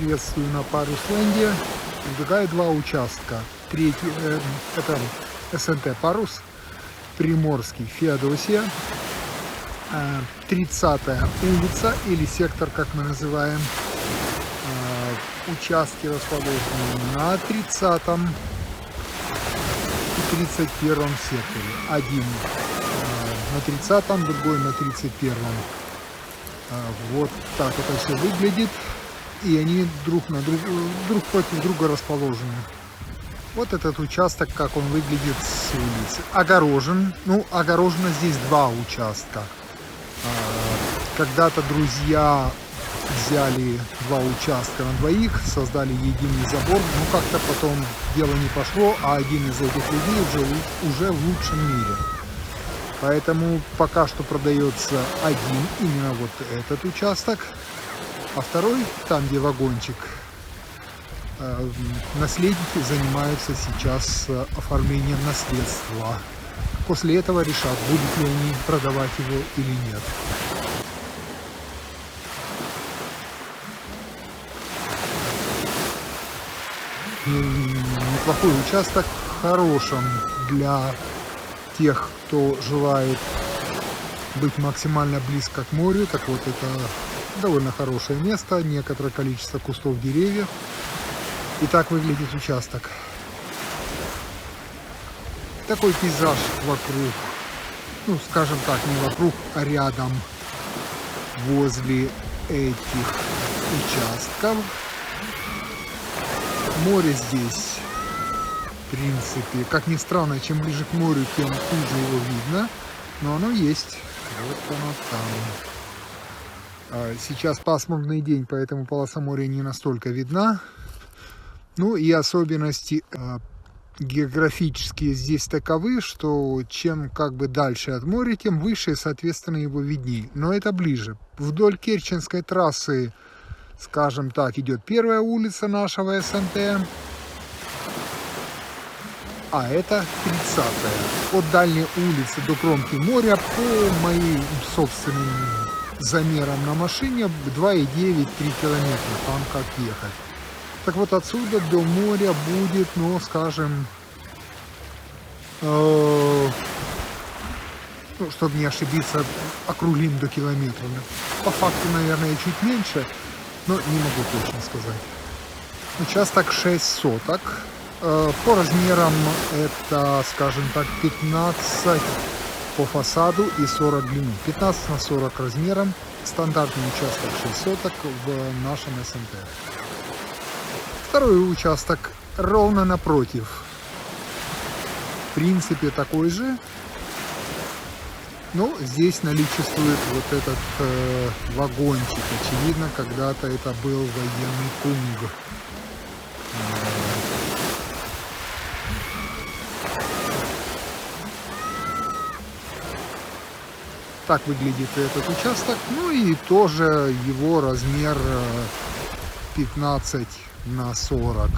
приветствую на Парусленде. Предлагаю два участка. Третий это СНТ Парус, Приморский, Феодосия, 30-я улица или сектор, как мы называем. Участки расположены на 30-м и 31-м секторе. Один на 30-м, другой на 31-м. Вот так это все выглядит. И они друг против друга расположены. Вот этот участок, как он выглядит с улицы. Огорожен. Ну, огорожено здесь два участка. Когда-то друзья взяли два участка на двоих, создали единый забор. Но как-то потом дело не пошло, а один из этих людей уже в лучшем мире. Поэтому пока что продается один, именно вот этот участок. А второй, там где вагончик, наследники занимаются сейчас оформлением наследства. После этого решат, будут ли они продавать его или нет. Неплохой участок, хорошим для тех, кто желает быть максимально близко к морю. Так вот, это довольно хорошее место, некоторое количество кустов, деревьев. И так выглядит участок. Такой пейзаж вокруг, ну скажем так, не вокруг, а рядом, возле этих участков. Море здесь, в принципе, как ни странно, чем ближе к морю, тем хуже его видно, но оно есть. Вот оно там. Сейчас пасмурный день, поэтому полоса моря не настолько видна. Ну и особенности географические здесь таковы, что чем как бы дальше от моря, тем выше, соответственно, его видней. Но это ближе. Вдоль Керченской трассы, скажем так, идет первая улица нашего СНТ, а это 30-я. От дальней улицы до кромки моря, по моим собственным замерам на машине, 2,9-3 километра, там как ехать. Так вот, отсюда до моря будет, ну, скажем, ну, чтобы не ошибиться, округлим до километра. По факту, наверное, чуть меньше, но не могу точно сказать. Участок 6 соток. По размерам это, скажем так, 15 по фасаду и 40 в длину. 15 на 40 размером. Стандартный участок 6 соток в нашем СНТ. Второй участок ровно напротив. В принципе, такой же. Но здесь наличествует вот этот вагончик. Очевидно, когда-то это был военный пункт. Так выглядит этот участок. Ну и тоже его размер 15 на 40.